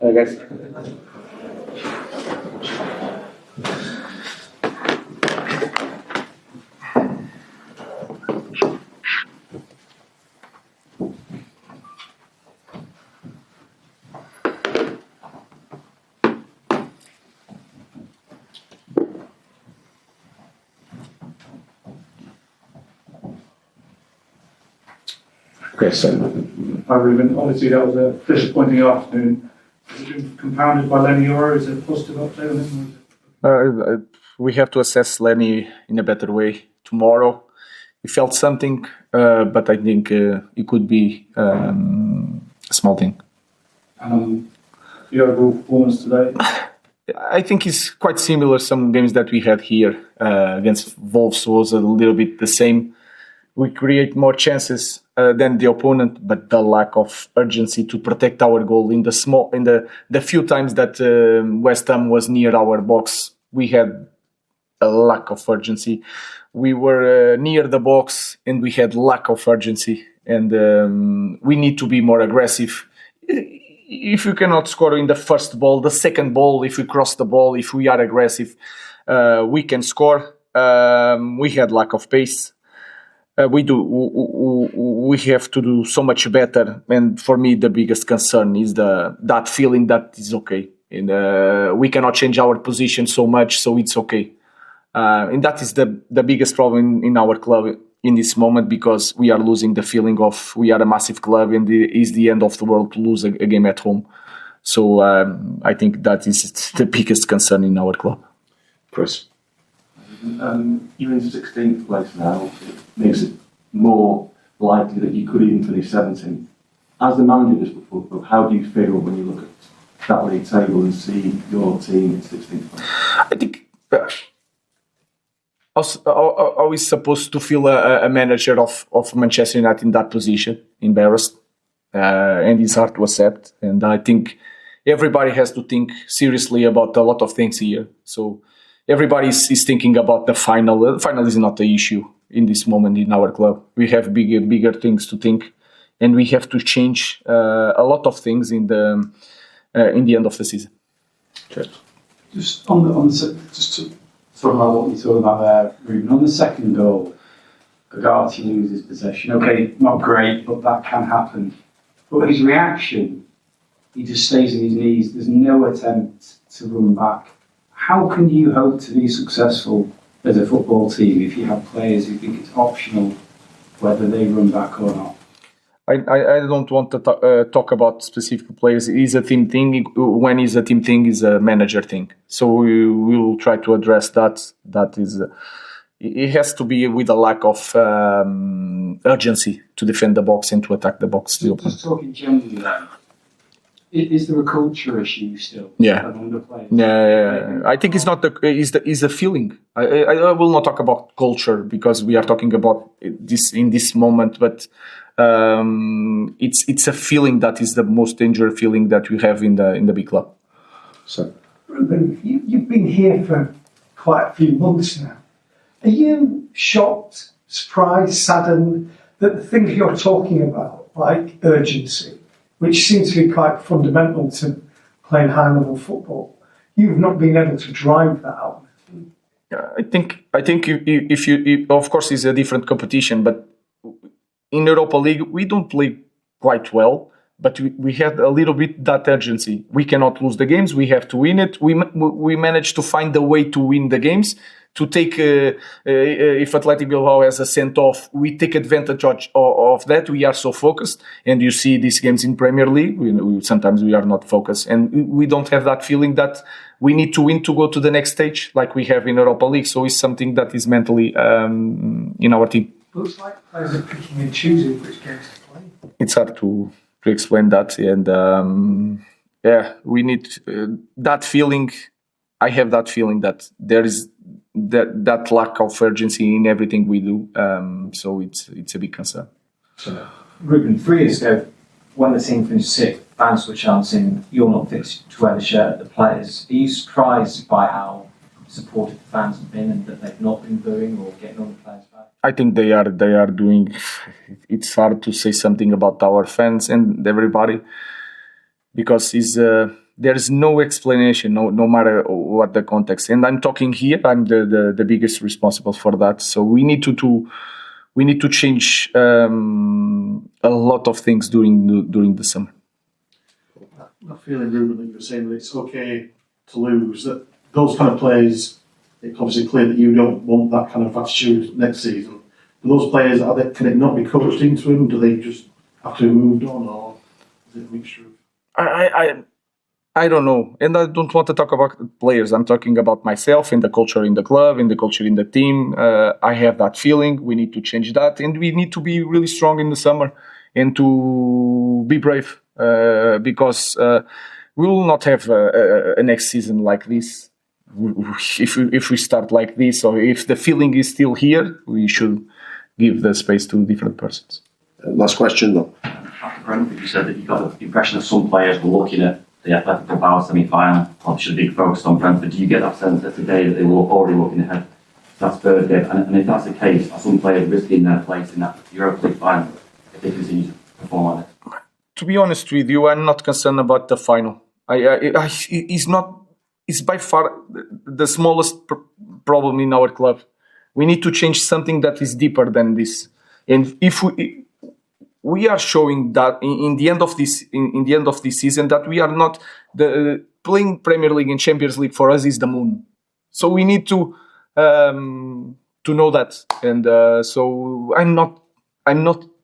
Guys. Okay, so. Hi Ruben, obviously that was a disappointing afternoon. Has it been compounded by Leny Yoro? Is it a positive update on him? We have to assess Leny in a better way tomorrow. We felt something, but I think it could be a small thing. The overall performance today? I think it's quite similar. Some games that we had here against Wolves was a little bit the same. We create more chances than the opponent, but the lack of urgency to protect our goal in the few times that West Ham was near our box, we had a lack of urgency. We were near the box and we had lack of urgency, and we need to be more aggressive. If you cannot score in the first ball, the second ball, if we cross the ball, if we are aggressive, we can score. We had lack of pace. We have to do so much better, and for me the biggest concern is that feeling that is okay, and we cannot change our position so much, so it's okay, and that is the biggest problem in our club in this moment, because we are losing the feeling of we are a massive club and it is the end of the world to lose a game at home. So I think that is the biggest concern in our club. Chris. You're in 16th place now. It makes it more likely that you could even finish 17th. As the manager of this football club, how do you feel when you look at that league table and see your team in 16th place? I think I was supposed to feel a manager of Manchester United in that position, embarrassed, and his heart was set. And I think everybody has to think seriously about a lot of things here. So everybody is thinking about the final. The final is not the issue in this moment in our club. We have bigger things to think, and we have to change a lot of things in the end of the season. Just just to talk about what you're talking about there, Ruben. On the second goal, Gagati loses possession. Okay, not great, but that can happen. But his reaction, he just stays on his knees. There's no attempt to run back. How can you hope to be successful as a football team if you have players who think it's optional whether they run back or not? I don't want to talk about specific players. It's a team thing. When it's a team thing, it's a manager thing. So we will try to address that. That is, it has to be with a lack of urgency to defend the box and to attack the box. Just talking generally then, is there a culture issue still? Yeah. Among the players? Yeah. I think it's not is a feeling. I will not talk about culture because we are talking about this in this moment, but it's a feeling that is the most dangerous feeling that we have in the big club. So, Ruben, you've been here for quite a few months now. Are you shocked, surprised, saddened that the things you're talking about, like urgency, which seems to be quite fundamental to playing high-level football, you've not been able to drive that out? I think if you of course it's a different competition, but in Europa League we don't play quite well, but we had a little bit that urgency. We cannot lose the games. We have to win it. We managed to find a way to win the games. To take if Athletic Bilbao has a sent-off, we take advantage of that. We are so focused, and you see these games in Premier League. Sometimes we are not focused, and we don't have that feeling that we need to win to go to the next stage like we have in Europa League. So it's something that is mentally in our team. Looks like players are picking and choosing which games to play. It's hard to explain that, and we need that feeling. I have that feeling that there is that lack of urgency in everything we do. So it's a big concern. Ruben, 3 years ago, when the team finished 6th, fans were chanting, "You're not fit to wear the shirt of the players." Are you surprised by how supportive the fans have been and that they've not been booing or getting on the players back? I think they are doing. It's hard to say something about our fans and everybody because there's no explanation, no matter what the context. And I'm talking here. I'm the biggest responsible for that. So we need to change a lot of things during the summer. Not feeling Ruben that you were saying that it's okay to lose. That those kind of players, it's obviously clear that you don't want that kind of attitude next season. Do those players, can it not be coached into them? Do they just have to be moved on, or is it a mixture of? I don't know, and I don't want to talk about players. I'm talking about myself and the culture in the club, and the culture in the team. I have that feeling. We need to change that, and we need to be really strong in the summer and to be brave, because we will not have a next season like this. If we start like this, or if the feeling is still here, we should give the space to different persons. Last question, though. After Brentford, you said that you got the impression that some players were looking at the Athletic Bilbao semi-final, obviously a big focus on Brentford. Do you get that sense that today that they were already looking ahead to that Spurs game? And if that's the case, are some players risking their place in that Europa League final if they continue to perform like this? To be honest with you, I'm not concerned about the final. It's by far the smallest problem in our club. We need to change something that is deeper than this. And if we are showing that in the end of this season that we are not playing Premier League and Champions League for us is the moon. So we need to know that. And so I'm not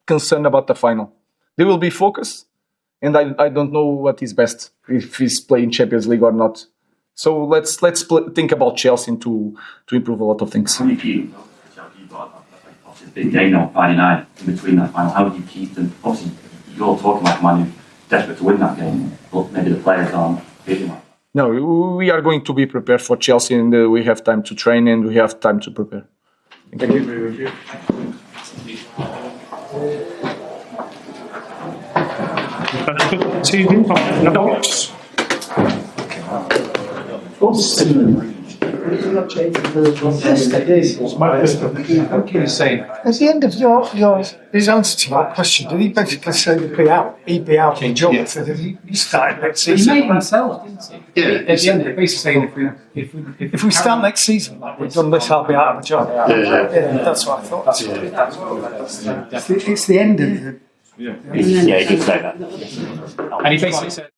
concerned about the final. They will be focused, and I don't know what is best, if he's playing Champions League or not. So let's think about Chelsea to improve a lot of things. How do you keep them? You've got a big game on Friday night in between that final. How do you keep them? Obviously, you're talking like a man who's desperate to win that game, but maybe the players aren't feeling like that. No, we are going to be prepared for Chelsea, and we have time to train and we have time to prepare. Thank you. At the end of his answer to your question, did he basically say he'd be out in July? So he started next He season. made himself, didn't he? Yeah. At the end, basically saying If we start next season like we've done this, I'll be out of a job. Yeah, that's what I thought. It's the end of the. Yeah, he did say that. and he basically said.